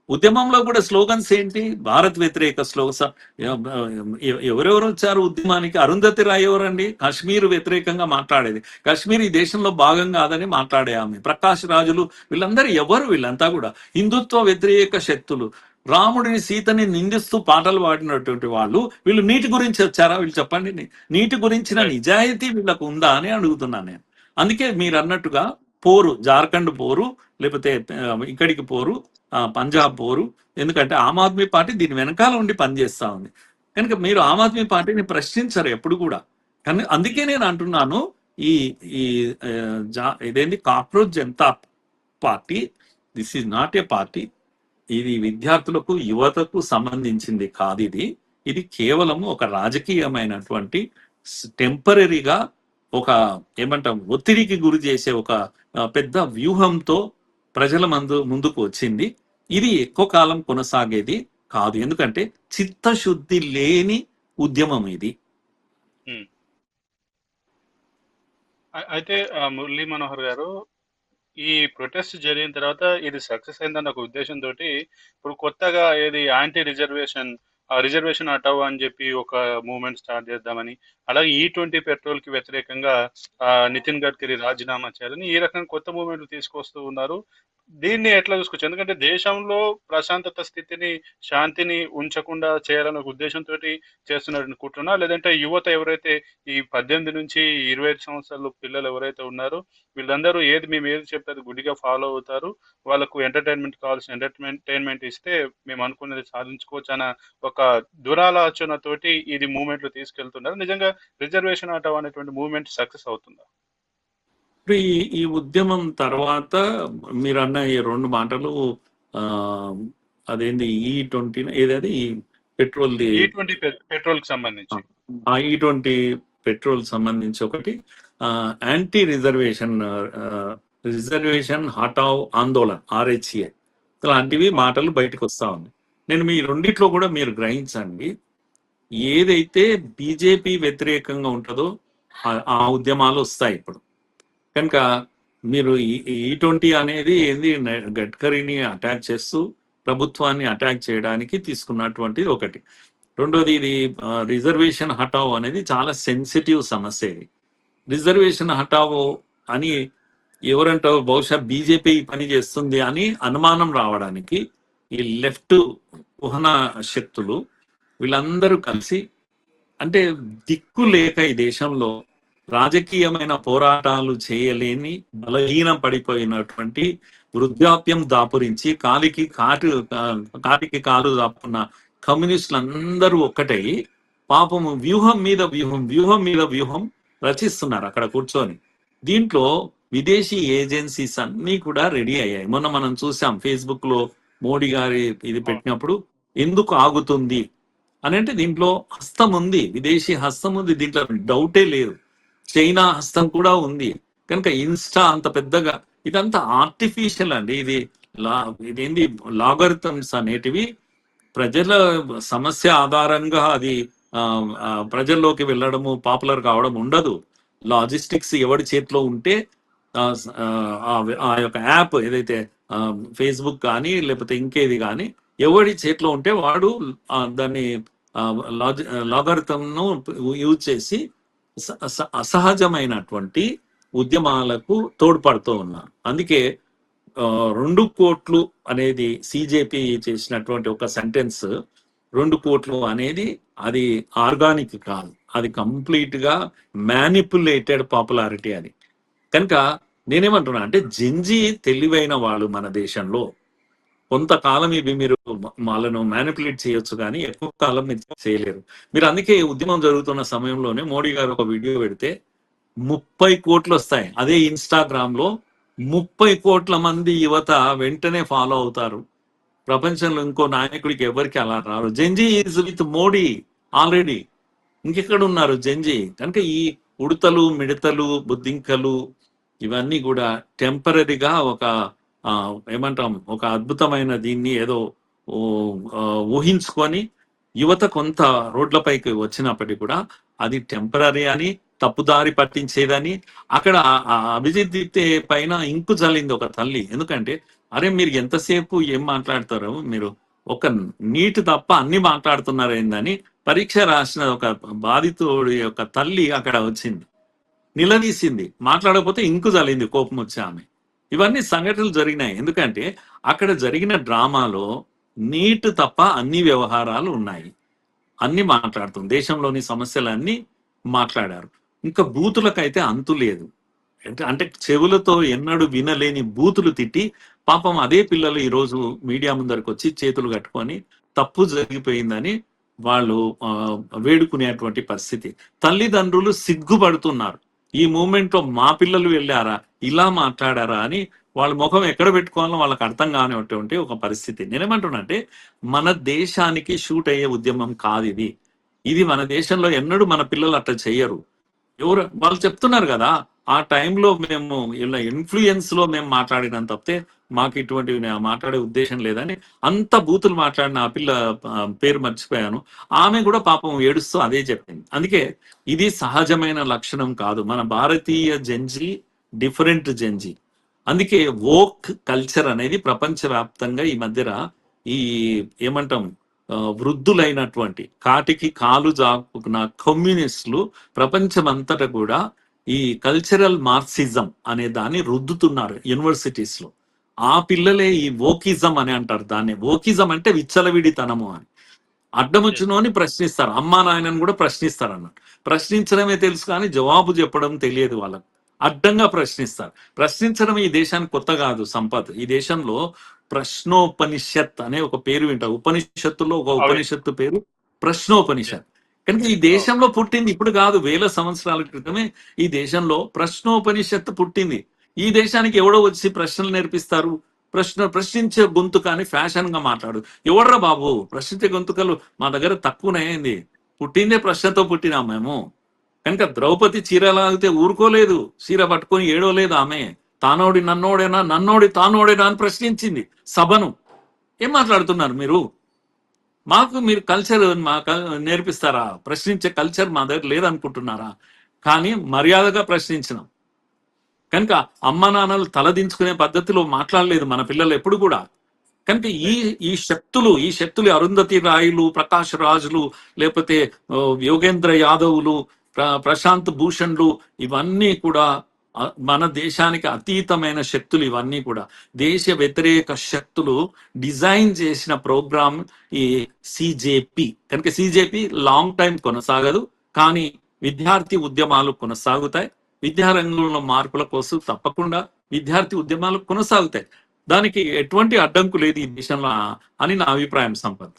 ఉద్యమంలో కూడా స్లోగన్స్ ఏంటి? భారత్ వ్యతిరేక ఎవరెవరు వచ్చారు ఉద్యమానికి? అరుంధతి రాయ్ ఎవరండి? కాశ్మీర్ వ్యతిరేకంగా మాట్లాడేది. కాశ్మీర్ ఈ దేశంలో భాగం కాదని మాట్లాడే ఆమె. ప్రకాష్ రాజులు, వీళ్ళందరూ ఎవరు? వీళ్ళంతా కూడా హిందుత్వ వ్యతిరేక శక్తులు. రాముడిని సీతని నిందిస్తూ పాటలు పాడినటువంటి వాళ్ళు. వీళ్ళు నీటి గురించి వచ్చారా? వీళ్ళు చెప్పండి. నీటి గురించిన నిజాయితీ వీళ్ళకు ఉందా అని అడుగుతున్నాను నేను. అందుకే మీరు అన్నట్టుగా పోరు, జార్ఖండ్ పోరు, లేకపోతే ఇక్కడికి పోరు, పంజాబ్ పోరు. ఎందుకంటే ఆమ్ ఆద్మీ పార్టీ దీని వెనకాల ఉండి పనిచేస్తా ఉంది కనుక మీరు ఆమ్ ఆద్మీ పార్టీని ప్రశ్నించరు ఎప్పుడు కూడా. కానీ అందుకే నేను అంటున్నాను, ఈ ఈ ఇదేంటి cockroach Janata party, this is not a party. ఇది విద్యార్థులకు, యువతకు సంబంధించింది కాదు. ఇది కేవలం ఒక రాజకీయమైనటువంటి టెంపరీగా ఒక ఏమంటాం ఒత్తిడికి గురి చేసే ఒక పెద్ద వ్యూహంతో ప్రజల ముందుకు వచ్చింది. ఇది ఎక్కువ కాలం కొనసాగేది కాదు, ఎందుకంటే చిత్తశుద్ధి లేని ఉద్యమం ఇది. అయితే మురళీ మనోహర్ గారు, ఈ ప్రొటెస్ట్ జరిగిన తర్వాత ఇది సక్సెస్ అయిందన్న ఒక ఉద్దేశంతో ఇప్పుడు కొత్తగా ఏది యాంటీ రిజర్వేషన్ హటావ్ అని చెప్పి ఒక మూవ్మెంట్ స్టార్ట్ చేద్దామని, అలాగే E20 పెట్రోల్ కి వ్యతిరేకంగా నితిన్ గడ్కరీ రాజీనామా చేయాలని ఈ రకంగా కొత్త మూవ్మెంట్లు తీసుకొస్తూ ఉన్నారు. దీన్ని ఎట్లా చూసుకోవచ్చు? ఎందుకంటే దేశంలో ప్రశాంతత స్థితిని, శాంతిని ఉంచకుండా చేయాలనే ఉద్దేశంతో చేస్తున్నట్టు కుట్రనా, లేదంటే యువత ఎవరైతే ఈ 18 నుంచి 25 సంవత్సరాల పిల్లలు ఎవరైతే ఉన్నారో వీళ్ళందరూ మేము ఏది చెప్తే అది గుడిగా ఫాలో అవుతారు, వాళ్ళకు ఎంటర్టైన్మెంట్ కావాల్సిన ఎంటర్టైన్మెంట్ ఇస్తే మేము అనుకున్నది సాధించుకోవచ్చు అన్న ఒక దురాలోచనతోటి ఇది మూవ్మెంట్లు తీసుకెళ్తున్నారు. నిజంగా రిజర్వేషన్ హటావ్ అనేటువంటి మూవ్మెంట్ సక్సెస్ అవుతుందా? ఇప్పుడు ఈ ఉద్యమం తర్వాత మీరు అన్న ఈ రెండు మాటలు, అదేంది E20 ఏదది పెట్రోల్ పెట్రోల్ కి సంబంధించి, E20 పెట్రోల్ సంబంధించి ఒకటి, యాంటీ రిజర్వేషన్ హటావ్ ఆందోళన్ RHA లాంటివి మాటలు బయటకు వస్తా ఉన్నాయి. నేను మీ రెండిట్లో కూడా మీరు గ్రహించండి, ఏదైతే బీజేపీ వ్యతిరేకంగా ఉంటుందో ఆ ఉద్యమాలు వస్తాయి ఇప్పుడు. కనుక మీరు E20 అనేది ఏంది, గడ్కరీని అటాక్ చేస్తూ ప్రభుత్వాన్ని అటాక్ చేయడానికి తీసుకున్నటువంటిది ఒకటి. రెండోది, ఇది రిజర్వేషన్ హటావ్ అనేది చాలా సెన్సిటివ్ సమస్య. ఇది రిజర్వేషన్ హటావ్ అని ఎవరంటావు, బహుశా బీజేపీ పని చేస్తుంది అని అనుమానం రావడానికి ఈ లెఫ్ట్ కుహన శక్తులు వీళ్ళందరూ కలిసి, అంటే దిక్కు లేక ఈ దేశంలో రాజకీయమైన పోరాటాలు చేయలేని బలహీనం పడిపోయినటువంటి, వృద్ధాప్యం దాపురించి కాలికి కాలు దాపున్న కమ్యూనిస్టులందరూ ఒక్కటై పాపము వ్యూహం మీద వ్యూహం రచిస్తున్నారు అక్కడ కూర్చొని. దీంట్లో విదేశీ ఏజెన్సీస్ అన్ని కూడా రెడీ అయ్యాయి. మొన్న మనం చూసాం ఫేస్బుక్ లో మోడీ గారి ఇది పెట్టినప్పుడు ఎందుకు ఆగుతుంది అని అంటే దీంట్లో హస్తం ఉంది, విదేశీ హస్తం ఉంది, దీంట్లో డౌటే లేదు. చైనా హస్తం కూడా ఉంది. కనుక ఇన్స్టా అంత పెద్దగా, ఇదంతా ఆర్టిఫిషియల్ అండి. ఇదేంది లాగరిథమ్స్ అనేటివి ప్రజల సమస్య ఆధారంగా అది ప్రజల్లోకి వెళ్ళడము, పాపులర్ కావడం ఉండదు. లాజిస్టిక్స్ ఎవడి చేతిలో ఉంటే ఆ యొక్క యాప్ ఏదైతే ఫేస్బుక్ కానీ లేకపోతే ఇంకేది కానీ ఎవడి చేతిలో ఉంటే వాడు దాన్ని లాగరిథంను యూజ్ చేసి అసహజమైనటువంటి ఉద్యమాలకు తోడ్పడుతూ ఉన్నారు. అందుకే 2 కోట్లు అనేది సిజేపీ చేసినటువంటి ఒక సెంటెన్స్, 2 కోట్లు అనేది అది ఆర్గానిక్ కాదు, అది కంప్లీట్ గా మ్యానిపులేటెడ్ పాపులారిటీ అది. కనుక నేనేమంటున్నా అంటే జెన్జీ తెలివైన వాళ్ళు మన దేశంలో. కొంతకాలం ఇవి మీరు వాళ్ళను మ్యానిపులేట్ చేయొచ్చు కానీ ఎక్కువ కాలం మీరు చేయలేరు. మీరు అందుకే ఉద్యమం జరుగుతున్న సమయంలోనే మోడీ గారు ఒక వీడియో పెడితే 30 కోట్లు వస్తాయి. అదే ఇన్స్టాగ్రామ్ లో 30 కోట్ల మంది యువత వెంటనే ఫాలో అవుతారు. ప్రపంచంలో ఇంకో నాయకుడికి ఎవరికి అలా రారు. Gen Z is with Modi already. ఇంకెక్కడ ఉన్నారు జెన్జీ? కనుక ఈ ఉడతలు, మిడతలు, బుద్ధింకలు ఇవన్నీ కూడా టెంపరీగా ఒక ఏమంటాం, ఒక అద్భుతమైన దీన్ని ఏదో ఊహించుకొని యువత కొంత రోడ్లపైకి వచ్చినప్పటికీ కూడా అది టెంపరీ అని, తప్పుదారి పట్టించేదని. అక్కడ అభిజిత్ దీప్తే పైన ఇంకు చల్లింది ఒక తల్లి. ఎందుకంటే అరే మీరు ఎంతసేపు ఏం మాట్లాడతారు మీరు, ఒక నీట్ తప్ప అన్ని మాట్లాడుతున్నారు ఏందని పరీక్ష రాసిన ఒక బాధితుడి యొక్క తల్లి అక్కడ వచ్చింది, నిలదీసింది, మాట్లాడకపోతే ఇంకు జల్లింది కోపం వచ్చి ఆమె. ఇవన్నీ సంఘటనలు జరిగినాయి. ఎందుకంటే అక్కడ జరిగిన డ్రామాలో నీట్ తప్ప అన్ని వ్యవహారాలు ఉన్నాయి, అన్ని మాట్లాడుతుంది, దేశంలోని సమస్యలన్నీ మాట్లాడారు. ఇంకా బూతులకైతే అంతు లేదు. అంటే చెవులతో ఎన్నడూ వినలేని బూతులు తిట్టి పాపం అదే పిల్లలు ఈరోజు మీడియా ముందరికి వచ్చి చేతులు కట్టుకొని తప్పు జరిగిపోయిందని వాళ్ళు వేడుకునేటువంటి పరిస్థితి. తల్లిదండ్రులు సిగ్గుపడుతున్నారు. ఈ మూమెంట్ లో మా పిల్లలు వెళ్ళారా, ఇలా మాట్లాడారా అని వాళ్ళ ముఖం ఎక్కడ పెట్టుకోవాలో వాళ్ళకి అర్థం కానిటువంటి ఒక పరిస్థితి. నేనేమంటున్నానంటే మన దేశానికి షూట్ అయ్యే ఉద్యమం కాదు ఇది. ఇది మన దేశంలో ఎన్నడూ మన పిల్లలు అట్లా చెయ్యరు. ఎవరు వాళ్ళు చెప్తున్నారు కదా, ఆ టైంలో మేము ఇలా ఇన్ఫ్లుయెన్స్ లో మేము మాట్లాడినంత తప్పితే మాకు ఇటువంటి మాట్లాడే ఉద్దేశం లేదని అంత బూతులు మాట్లాడిన ఆ పిల్ల పేరు మర్చిపోయాను. ఆమె కూడా పాపం ఏడుస్తూ అదే చెప్పింది. అందుకే ఇది సహజమైన లక్షణం కాదు. మన భారతీయ జెన్జీ డిఫరెంట్ జెన్జీ. అందుకే వోక్ కల్చర్ అనేది ప్రపంచవ్యాప్తంగా ఈ మధ్యన ఈ ఏమంటాం వృద్ధులైనటువంటి కాటికి కాలు జాపుకున్న కమ్యూనిస్టులు ప్రపంచమంతటా కూడా ఈ కల్చరల్ మార్క్సిజం అనే దాన్ని రుద్దుతున్నారు యూనివర్సిటీస్ లో. ఆ పిల్లలే ఈ వోకిజం అని అంటారు దాన్ని. వోకిజం అంటే విచ్చలవిడితనము అని. అడ్డం వచ్చినోని ప్రశ్నిస్తారు, అమ్మా నాయనని కూడా ప్రశ్నిస్తారు అన్నట్టు. ప్రశ్నించడమే తెలుసు కానీ జవాబు చెప్పడం తెలియదు వాళ్ళకు. అడ్డంగా ప్రశ్నిస్తారు. ప్రశ్నించడం ఈ దేశానికి కొత్త కాదు సంపత్. ఈ దేశంలో ప్రశ్నోపనిషత్ అనే ఒక పేరు వింటారు. ఉపనిషత్తులో ఒక ఉపనిషత్తు పేరు ప్రశ్నోపనిషత్. కనుక ఈ దేశంలో పుట్టింది ఇప్పుడు కాదు, వేల సంవత్సరాల క్రితమే ఈ దేశంలో ప్రశ్నోపనిషత్తు పుట్టింది. ఈ దేశానికి ఎవడో వచ్చి ప్రశ్నలు నేర్పిస్తారు? ప్రశ్నించే గొంతుక అని ఫ్యాషన్ గా మాట్లాడు. ఎవడ్రా బాబు ప్రశ్నించే గొంతుకలు మా దగ్గర తక్కువనైంది. పుట్టిందే ప్రశ్నతో పుట్టినా మేము. కనుక ద్రౌపది చీర లాగితే ఊరుకోలేదు, చీర పట్టుకొని ఏడవలేదు ఆమె. తానోడి నన్నోడేనా, నన్నోడి తానోడేనా అని ప్రశ్నించింది సభను. ఏం మాట్లాడుతున్నారు మీరు? మాకు మీరు కల్చర్ నేర్పిస్తారా? ప్రశ్నించే కల్చర్ మా దగ్గర లేదనుకుంటున్నారా? కానీ మర్యాదగా ప్రశ్నించినాం. కనుక అమ్మ నాన్నలు తలదించుకునే పద్ధతిలో మాట్లాడలేదు మన పిల్లలు ఎప్పుడు కూడా. కనుక ఈ శక్తులు అరుంధతి రాయులు, ప్రకాష్ రాజులు, లేకపోతే యోగేంద్ర యాదవ్లు, ప్రశాంత్ భూషణ్లు, ఇవన్నీ కూడా మన దేశానికి అతీతమైన శక్తులు. ఇవన్నీ కూడా దేశ వ్యతిరేక శక్తులు డిజైన్ చేసిన ప్రోగ్రామ్ ఈ సిజేపి. కనుక సిజేపి లాంగ్ టైం కొనసాగదు, కానీ విద్యార్థి ఉద్యమాలు కొనసాగుతాయి. విద్యారంగంలో మార్పుల కోసం తప్పకుండా విద్యార్థి ఉద్యమాలు కొనసాగుతాయి. దానికి ఎటువంటి అడ్డంకు లేదు ఈ దేశంలో అని నా అభిప్రాయం సంపత్.